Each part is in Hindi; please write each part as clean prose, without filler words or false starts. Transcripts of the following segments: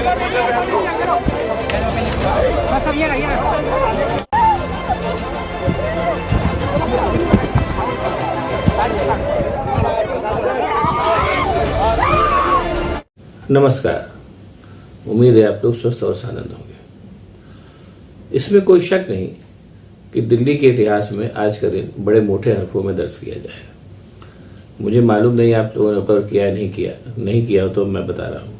नमस्कार। उम्मीद है आप लोग स्वस्थ और आनंद होंगे। इसमें कोई शक नहीं कि दिल्ली के इतिहास में आज का दिन बड़े मोटे हरफों में दर्ज किया जाएगा। मुझे मालूम नहीं आप लोगों ने पर किया नहीं किया तो मैं बता रहा हूँ।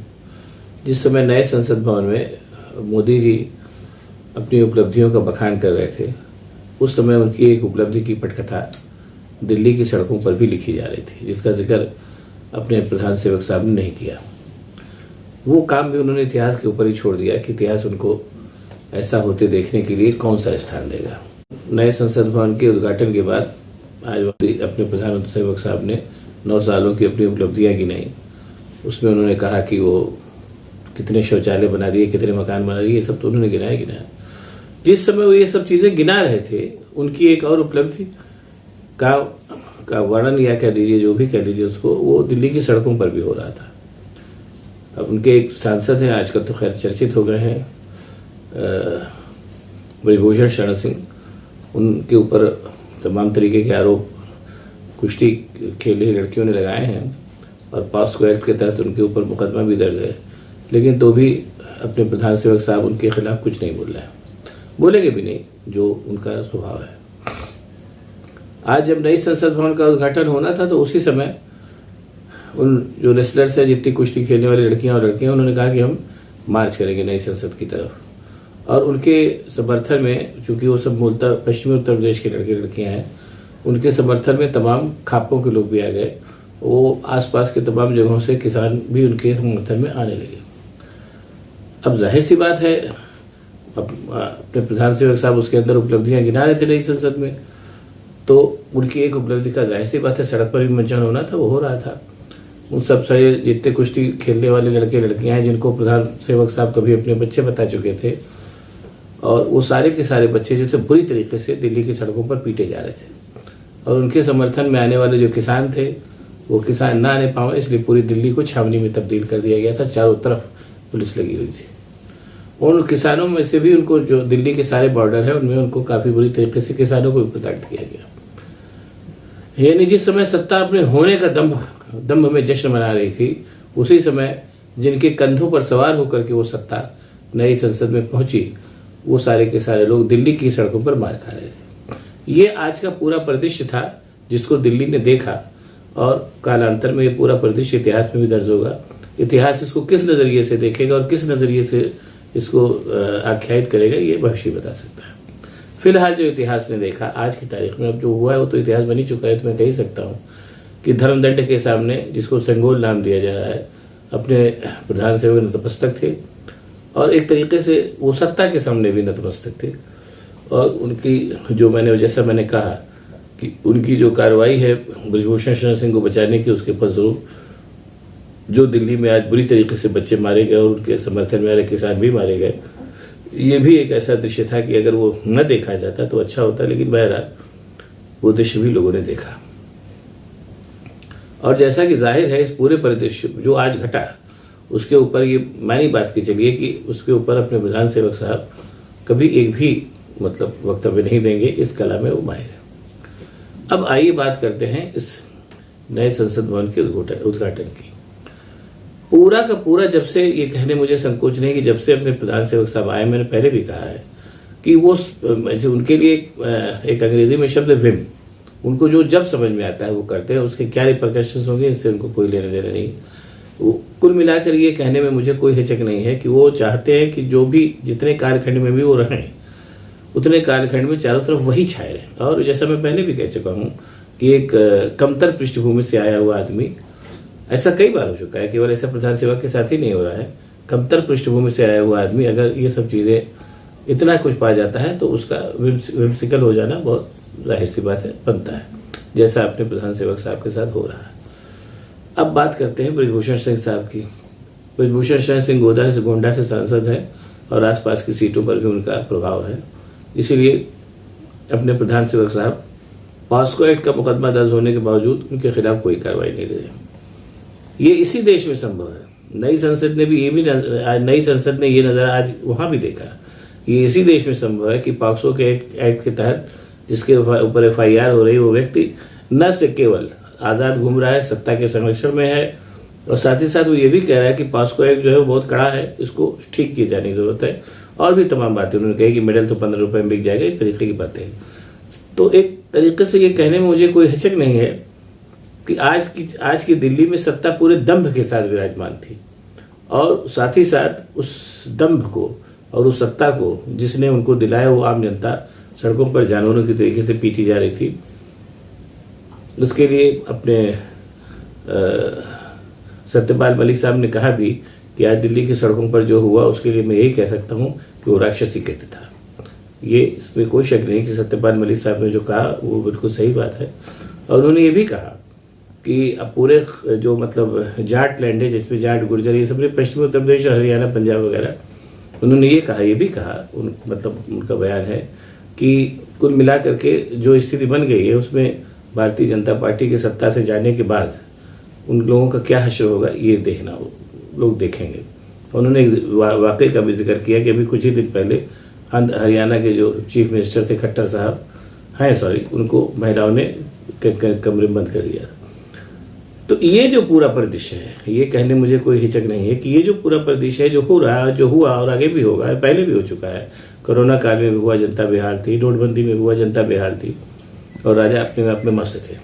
जिस समय नए संसद भवन में मोदी जी अपनी उपलब्धियों का बखान कर रहे थे, उस समय उनकी एक उपलब्धि की पटकथा दिल्ली की सड़कों पर भी लिखी जा रही थी, जिसका जिक्र अपने प्रधान सेवक साहब ने नहीं किया। वो काम भी उन्होंने इतिहास के ऊपर ही छोड़ दिया कि इतिहास उनको ऐसा होते देखने के लिए कौन सा स्थान देगा। नए संसद भवन के उद्घाटन के बाद आज अपने प्रधान सेवक साहब ने 9 सालों की अपनी उपलब्धियां गिनाई। उसमें उन्होंने कहा कि वो कितने शौचालय बना दिए, कितने मकान बना दिए, ये सब तो उन्होंने गिनाया। जिस समय वो ये सब चीज़ें गिना रहे थे, उनकी एक और उपलब्धि का वर्णन या कह दीजिए, जो भी कह लीजिए उसको, वो दिल्ली की सड़कों पर भी हो रहा था। अब उनके एक सांसद हैं, आजकल तो खैर चर्चित हो गए हैं, ब्रजभूषण शरण सिंह। उनके ऊपर तमाम तरीके के आरोप कुश्ती खेली लड़कियों ने लगाए हैं और पॉक्सो एक्ट के तहत उनके ऊपर मुकदमा भी दर्ज है, लेकिन तो भी अपने प्रधान सेवक साहब उनके खिलाफ कुछ नहीं बोल रहे हैं, बोलेंगे भी नहीं, जो उनका स्वभाव है। आज जब नई संसद भवन का उद्घाटन होना था तो उसी समय उन जो रेसलर्स है, जितनी कुश्ती खेलने वाली लड़कियां और लड़के हैं, उन्होंने कहा कि हम मार्च करेंगे नई संसद की तरफ। और उनके समर्थन में, चूंकि वो सब मूलतः पश्चिमी उत्तर प्रदेश के लड़के लड़कियां हैं, उनके समर्थन में तमाम खापों के लोग भी आ गए। वो आसपास के तमाम जगहों से किसान भी उनके समर्थन में आने लगे। अब जाहिर सी बात है, अपने प्रधान सेवक साहब उसके अंदर उपलब्धियां गिना रहे थे नई संसद में, तो उनकी एक उपलब्धि का जाहिर सी बात है सड़क पर भी मंचन होना था, वो हो रहा था। उन सब सारे जितने कुश्ती खेलने वाले लड़के लड़कियां हैं, जिनको प्रधान सेवक साहब कभी अपने बच्चे बता चुके थे, और वो सारे के सारे बच्चे जो थे बुरी तरीके से दिल्ली की सड़कों पर पीटे जा रहे थे। और उनके समर्थन में आने वाले जो किसान थे, वो किसान ना आने पाए, इसलिए पूरी दिल्ली को छावनी में तब्दील कर दिया गया था। चारों तरफ पुलिस लगी हुई थी। उन किसानों में से भी उनको, जो दिल्ली के सारे बॉर्डर है उनमें, उनको काफ़ी बुरी तरीके से किसानों को भी प्रताड़ित किया गया। यानी जिस समय सत्ता अपने होने का दम्भ में जश्न मना रही थी, उसी समय जिनके कंधों पर सवार होकर के वो सत्ता नई संसद में पहुंची, वो सारे के सारे लोग दिल्ली की सड़कों पर मार खा रहे थे। ये आज का पूरा परिदृश्य था जिसको दिल्ली ने देखा, और कालांतर में ये पूरा परिदृश्य इतिहास में भी दर्ज होगा। इतिहास इसको किस नज़रिए से देखेगा और किस नज़रिए से इसको आख्यायित करेगा, ये भविष्य बता सकता है। फिलहाल जो इतिहास ने देखा आज की तारीख में, अब जो हुआ है वो तो इतिहास बन ही चुका है। तो मैं कह ही सकता हूँ कि धर्मदंड के सामने, जिसको सेंगोल नाम दिया जा रहा है, अपने प्रधान सेवक नतमस्तक थे, और एक तरीके से वो सत्ता के सामने भी नतमस्तक थे। और उनकी जो जैसा मैंने कहा कि उनकी जो कार्रवाई है ब्रजभूषण शरण सिंह को बचाने की, उसके फलस्वरूप जो दिल्ली में आज बुरी तरीके से बच्चे मारे गए और उनके समर्थन में आ रहे किसान भी मारे गए, ये भी एक ऐसा दृश्य था कि अगर वो न देखा जाता तो अच्छा होता, लेकिन बहरहाल वो दृश्य भी लोगों ने देखा। और जैसा कि जाहिर है, इस पूरे परिदृश्य जो आज घटा, उसके ऊपर ये मानी बात की चलिए कि उसके ऊपर अपने प्रधान सेवक साहब कभी एक भी वक्तव्य नहीं देंगे। इस कला में वो माहिर है। अब आइए बात करते हैं इस नए संसद भवन के उद्घाटन की। पूरा का पूरा, जब से ये कहने मुझे संकोच नहीं कि जब से अपने प्रधान सेवक साहब आए, मैंने पहले भी कहा है कि वो उनके लिए एक अंग्रेजी में शब्द विम, उनको जो जब समझ में आता है वो करते हैं। उसके क्या रिपरकशंस होंगे, इससे उनको कोई लेने देना नहीं। कुल मिलाकर ये कहने में मुझे कोई हिचक नहीं है कि वो चाहते हैं कि जो भी, जितने कालखंड में भी वो रहें, उतने कालखंड में चारों तरफ वही छाए रहें। और जैसा मैं पहले भी कह चुका हूँ कि एक कमतर पृष्ठभूमि से आया हुआ आदमी, ऐसा कई बार हो चुका है, केवल ऐसा प्रधान सेवक के साथ ही नहीं हो रहा है, कमतर पृष्ठभूमि से आया हुआ आदमी अगर ये सब चीज़ें इतना कुछ पा जाता है तो उसका विम्सिकल हो जाना बहुत जाहिर सी बात है, बनता है, जैसा अपने प्रधान सेवक साहब के साथ हो रहा है। अब बात करते हैं ब्रजभूषण सिंह साहब की। ब्रजभूषण शरण सिंह गोंडा से सांसद हैं और आसपास की सीटों पर भी उनका प्रभाव है। इसीलिए अपने प्रधान सेवक साहब पॉक्सो एक्ट का मुकदमा दर्ज होने के बावजूद उनके खिलाफ कोई कार्रवाई नहीं दे रहे। ये इसी देश में संभव है। नई संसद ने भी नई संसद ने ये नज़र आज वहाँ भी देखा। ये इसी देश में संभव है कि पॉक्सो के एक्ट के तहत जिसके ऊपर FIR हो रही वो व्यक्ति न से केवल आज़ाद घूम रहा है, सत्ता के संरक्षण में है, और साथ ही साथ वो ये भी कह रहा है कि पॉक्सो एक्ट जो है वो बहुत कड़ा है, इसको ठीक किए जाने की जरूरत है। और भी तमाम बातें उन्होंने कही कि मेडल तो 15 रुपये में बिक जाएगा, इस तरीके की बातें। तो एक तरीके से ये कहने में मुझे कोई हिचक नहीं है कि आज की दिल्ली में सत्ता पूरे दंभ के साथ विराजमान थी, और साथ ही साथ उस दंभ को और उस सत्ता को जिसने उनको दिलाया वो आम जनता सड़कों पर जानवरों की तरीके से पीटी जा रही थी। उसके लिए अपने सत्यपाल मलिक साहब ने कहा भी कि आज दिल्ली की सड़कों पर जो हुआ उसके लिए मैं यही कह सकता हूँ कि वो राक्षसी कृत्य था। ये इसमें कोई शक नहीं कि सत्यपाल मलिक साहब ने जो कहा वो बिल्कुल सही बात है। और उन्होंने ये भी कहा कि अब पूरे जो मतलब जाट लैंड है जिसमें जाट गुर्जर ये सब पश्चिमी उत्तर प्रदेश हरियाणा पंजाब वगैरह, उन्होंने ये भी कहा मतलब उनका बयान है कि कुल मिला करके जो स्थिति बन गई है उसमें भारतीय जनता पार्टी के सत्ता से जाने के बाद उन लोगों का क्या हश्र होगा ये देखना लोग देखेंगे। उन्होंने एक वाकई का भी जिक्र किया कि अभी कुछ ही दिन पहले हरियाणा के जो चीफ मिनिस्टर थे खट्टर साहब उनको महिलाओं ने कमरे में बंद कर दिया। तो ये जो पूरा परिदृश्य है, ये कहने मुझे कोई हिचक नहीं है कि ये जो पूरा परिदृश्य है जो हो रहा है, जो हुआ और आगे भी होगा, पहले भी हो चुका है। कोरोना काल में भी हुआ, जनता बेहाल थी, नोटबंदी में भी हुआ, जनता बेहाल थी, और राजा अपने आप में मस्त थे।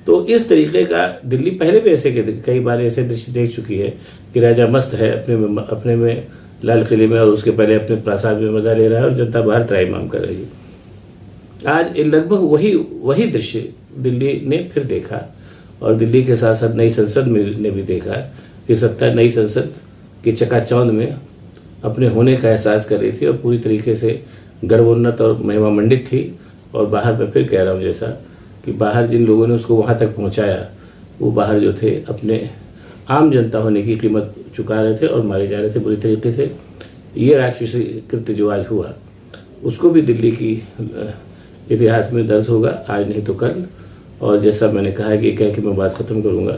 तो इस तरीके का दिल्ली पहले भी ऐसे कई बार ऐसे दृश्य देख चुकी है कि राजा मस्त है अपने में लाल किले में, और उसके पहले अपने प्रासाद में मजा ले रहा है और जनता बाहर त्राहिमाम कर रही है। आज लगभग वही दृश्य दिल्ली ने फिर देखा, और दिल्ली के साथ साथ नई संसद ने भी देखा कि सत्ता नई संसद के चकाचौंध में अपने होने का एहसास कर रही थी और पूरी तरीके से गर्वोन्नत और महिमा मंडित थी। और बाहर मैं फिर कह रहा हूँ जैसा कि बाहर जिन लोगों ने उसको वहाँ तक पहुँचाया वो बाहर जो थे अपने आम जनता होने की कीमत चुका रहे थे और मारे जा रहे थे बुरी तरीके से। ये राक्षसी कृत्य जो आज हुआ उसको भी दिल्ली की इतिहास में दर्ज होगा, आज नहीं तो कल। और जैसा मैंने कहा कि कह के मैं बात ख़त्म करूँगा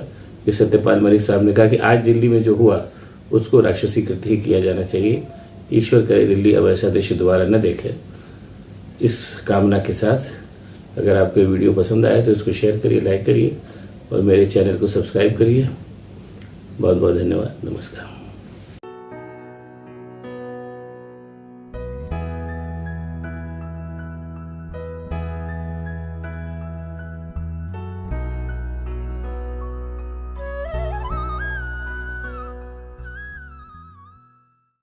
कि सत्यपाल मलिक साहब ने कहा कि आज दिल्ली में जो हुआ उसको राक्षसी कृत्य ही किया जाना चाहिए। ईश्वर करे दिल्ली अब ऐसा दृश्य दोबारा न देखे। इस कामना के साथ अगर आपको ये वीडियो पसंद आया तो इसको शेयर करिए, लाइक करिए और मेरे चैनल को सब्सक्राइब करिए। बहुत बहुत धन्यवाद। नमस्कार।